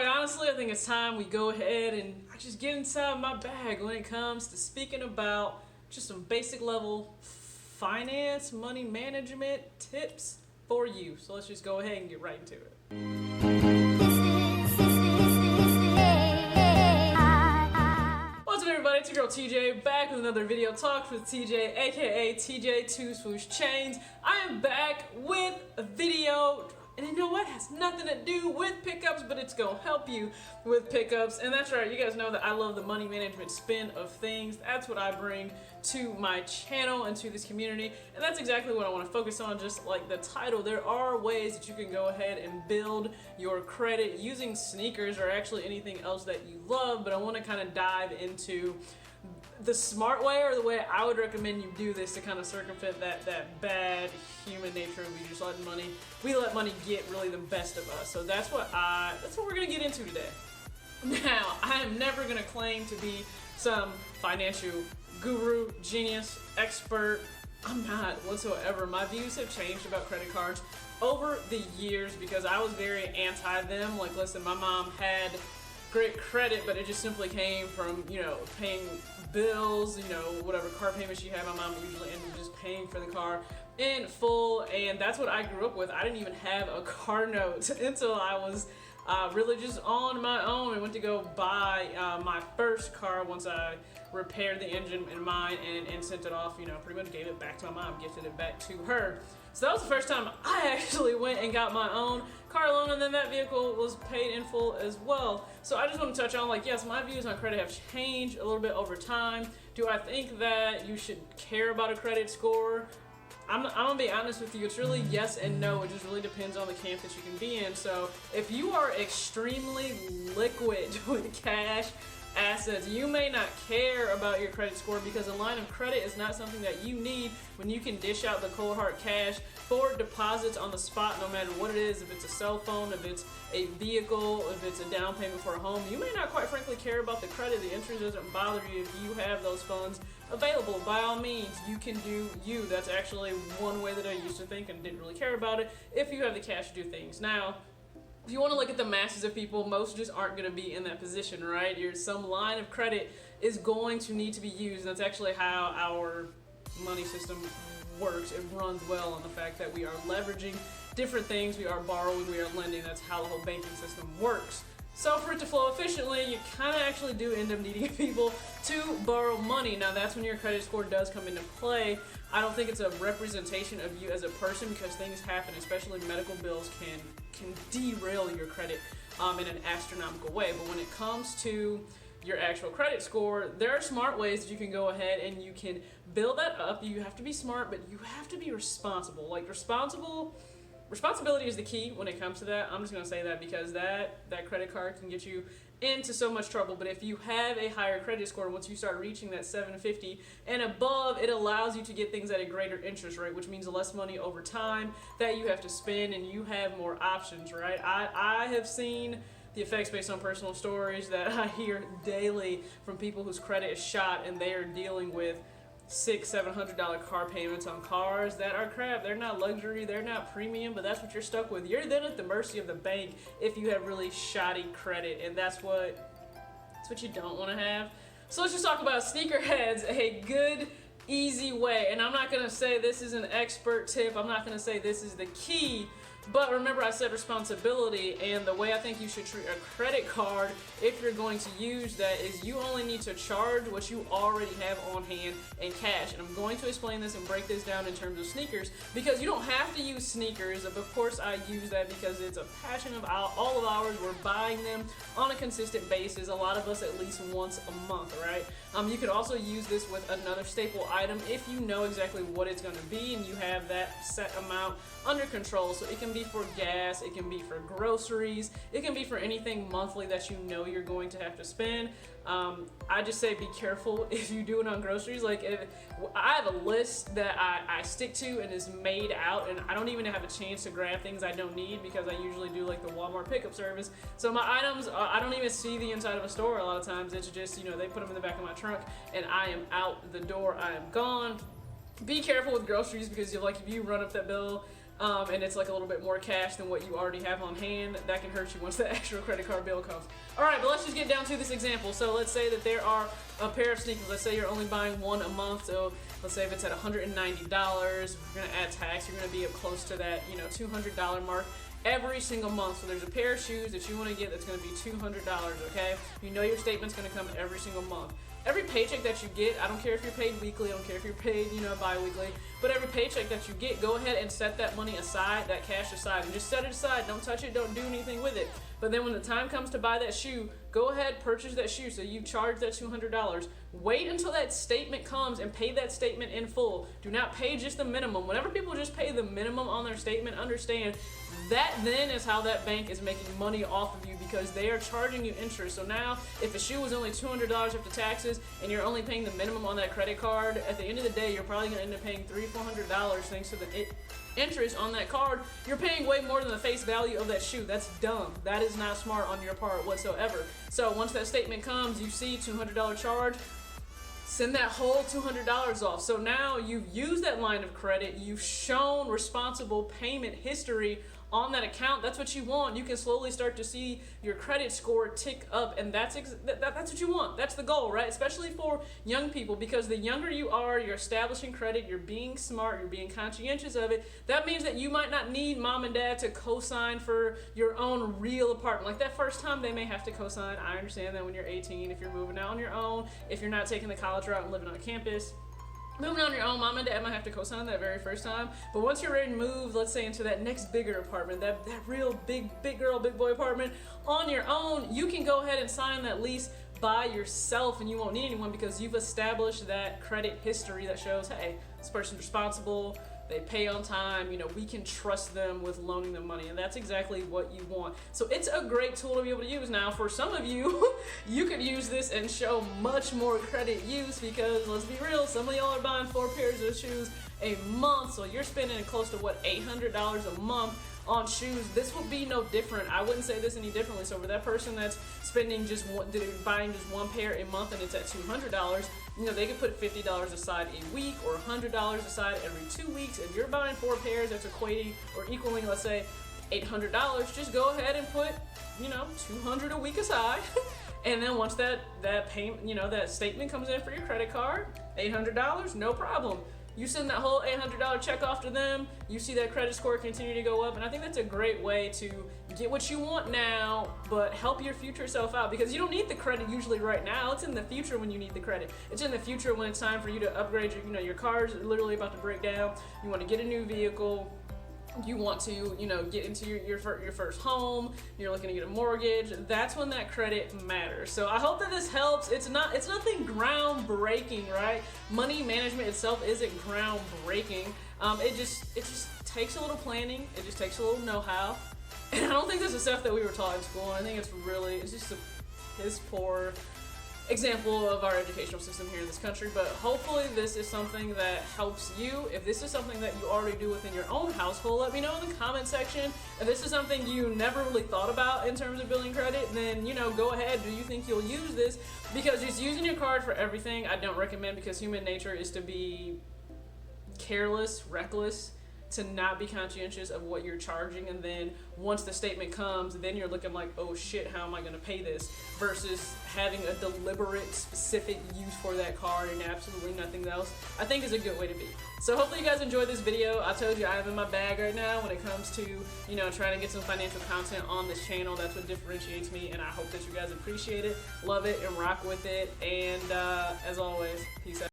quite honestly, I think it's time we go ahead and I just get inside my bag when it comes to speaking about just some basic level finance, money management tips for you. So let's just go ahead and get right into it. What's up, everybody? It's your girl TJ, back with another video talks with TJ, aka TJ Two Swoosh Chains. I am back with a video, and you know what? It has nothing to do with pickups, but it's gonna help you with pickups. And that's right, you guys know that I love the money management spin of things. That's what I bring to my channel and to this community, and that's exactly what I want to focus on. Just like the title, there are ways that you can go ahead and build your credit using sneakers or actually anything else that you love, but I want to kind of dive into the smart way, or the way I would recommend you do this to kind of circumvent that bad human nature. We let money get really the best of us. So that's what we're gonna get into today. Now, I am never gonna claim to be some financial guru, genius, expert. I'm not whatsoever. My views have changed about credit cards over the years because I was very anti them. Like, listen, my mom had great credit, but it just simply came from, paying bills, whatever car payments she had. My mom usually ended up just paying for the car in full, and that's what I grew up with. I didn't even have a car note until I was really just on my own and went to go buy my first car once I repaired the engine in mine and sent it off, pretty much gave it back to my mom, gifted it back to her. So that was the first time I actually went and got my own car loan, and then that vehicle was paid in full as well. So I just want to touch on, yes, my views on credit have changed a little bit over time. Do I think that you should care about a credit score? I'm gonna be honest with you, it's really yes and no. It just really depends on the camp that you can be in. So if you are extremely liquid with cash assets, you may not care about your credit score, because a line of credit is not something that you need when you can dish out the cold hard cash for deposits on the spot, no matter what it is. If it's a cell phone, if it's a vehicle, if it's a down payment for a home, you may not quite frankly care about the credit. The interest doesn't bother you if you have those funds available. By all means, you can do you. That's actually one way that I used to think and didn't really care about it, if you have the cash to do things. Now, if you want to look at the masses of people, most just aren't going to be in that position, right? Some line of credit is going to need to be used. That's actually how our money system works. It runs well on the fact that we are leveraging different things. We are borrowing, we are lending. That's how the whole banking system works. So for it to flow efficiently, you kind of actually do end up needing people to borrow money. Now, that's when your credit score does come into play. I don't think it's a representation of you as a person, because things happen, especially medical bills can derail your credit in an astronomical way. But when it comes to your actual credit score, there are smart ways that you can go ahead and you can build that up. You have to be smart, but you have to be responsible. Responsibility is the key when it comes to that. I'm just going to say that because that credit card can get you into so much trouble. But if you have a higher credit score, once you start reaching that 750 and above, it allows you to get things at a greater interest rate, which means less money over time that you have to spend, and you have more options, right? I have seen the effects based on personal stories that I hear daily from people whose credit is shot, and they are dealing with $600-700 car payments on cars that are crap. They're not luxury, they're not premium, but that's what you're stuck with. You're then at the mercy of the bank if you have really shoddy credit, and that's what you don't want to have. So let's just talk about sneakerheads, a good, easy way. And I'm not going to say this is an expert tip, I'm not going to say this is the key, but remember, I said responsibility, and the way I think you should treat a credit card, if you're going to use that, is you only need to charge what you already have on hand in cash. And I'm going to explain this and break this down in terms of sneakers, because you don't have to use sneakers. Of course, I use that because it's a passion of all of ours. We're buying them on a consistent basis, a lot of us at least once a month, right? You can also use this with another staple item if you know exactly what it's going to be and you have that set amount under control. So it can be for gas, it can be for groceries, it can be for anything monthly that you know you're going to have to spend. I just say be careful if you do it on groceries. Like, I have a list that I stick to and is made out, and I don't even have a chance to grab things I don't need because I usually do like the Walmart pickup service. So my items, I don't even see the inside of a store a lot of times. It's just, they put them in the back of my trunk and I am out the door, I am gone. Be careful with groceries because if you run up that bill, and it's like a little bit more cash than what you already have on hand, that can hurt you once the actual credit card bill comes. Alright, but let's just get down to this example. So let's say that there are a pair of sneakers. Let's say you're only buying one a month. So let's say if it's at $190, we're going to add tax, you're going to be up close to that, $200 mark every single month. So there's a pair of shoes that you want to get that's going to be $200, okay? You know your statement's going to come every single month. Every paycheck that you get, I don't care if you're paid weekly, I don't care if you're paid, bi-weekly, but every paycheck that you get, go ahead and set that money aside, that cash aside, and just set it aside. Don't touch it, don't do anything with it. But then when the time comes to buy that shoe, go ahead, purchase that shoe. So you charge that $200. Wait until that statement comes and pay that statement in full. Do not pay just the minimum. Whenever people just pay the minimum on their statement, understand that then is how that bank is making money off of you, because they are charging you interest. So now, if a shoe was only $200 after taxes and you're only paying the minimum on that credit card, at the end of the day, you're probably going to end up paying $300-400 thanks to the interest on that card. You're paying way more than the face value of that shoe. That's dumb. That is not smart on your part whatsoever. So once that statement comes, you see $200 charge, send that whole $200 off. So now you've used that line of credit, you've shown responsible payment history on that account. That's what you want. You can slowly start to see your credit score tick up, and that's what you want. That's the goal, right? Especially for young people, because the younger you are, you're establishing credit, you're being smart, you're being conscientious of it. That means that you might not need mom and dad to co-sign for your own real apartment. Like that first time they may have to co-sign. I understand that when you're 18, if you're moving out on your own, if you're not taking the college route and living on campus, moving on your own, mom and dad might have to co-sign that very first time. But once you're ready to move, let's say into that next bigger apartment, that real big girl, big boy apartment on your own, you can go ahead and sign that lease by yourself, and you won't need anyone because you've established that credit history that shows, hey, this person's responsible, they pay on time, we can trust them with loaning them money, and that's exactly what you want. So it's a great tool to be able to use. Now, for some of you, you could use this and show much more credit use, because let's be real, some of y'all are buying 4 pairs of shoes a month, so you're spending close to $800 a month on shoes. This would be no different. I wouldn't say this any differently. So for that person that's spending buying just one pair a month and it's at $200, they could put $50 aside a week or $100 aside every 2 weeks. If you're buying 4 pairs, that's equating or equaling, let's say, $800. Just go ahead and put, $200 a week aside. And then once that payment, that statement comes in for your credit card, $800, no problem. You send that whole $800 check off to them, you see that credit score continue to go up, and I think that's a great way to get what you want now, but help your future self out, because you don't need the credit usually right now. It's in the future when you need the credit. It's in the future when it's time for you to upgrade your car's literally about to break down, you want to get a new vehicle, you want to, get into your first home, you're looking to get a mortgage. That's when that credit matters. So I hope that this helps. It's nothing groundbreaking, right? Money management itself isn't groundbreaking. It just takes a little planning. It just takes a little know-how. And I don't think this is stuff that we were taught in school. I think it's just a piss poor example of our educational system here in this country. But hopefully this is something that helps you. If this is something that you already do within your own household, let me know in the comment section. If this is something you never really thought about in terms of building credit, then go ahead. Do you think you'll use this? Because just using your card for everything, I don't recommend, because human nature is to be careless, reckless, to not be conscientious of what you're charging, and then once the statement comes, then you're looking like, oh shit, how am I going to pay this, versus having a deliberate, specific use for that card and absolutely nothing else, I think is a good way to be. So hopefully you guys enjoyed this video. I told you I am in my bag right now when it comes to, trying to get some financial content on this channel. That's what differentiates me, and I hope that you guys appreciate it, love it, and rock with it. And as always, peace out.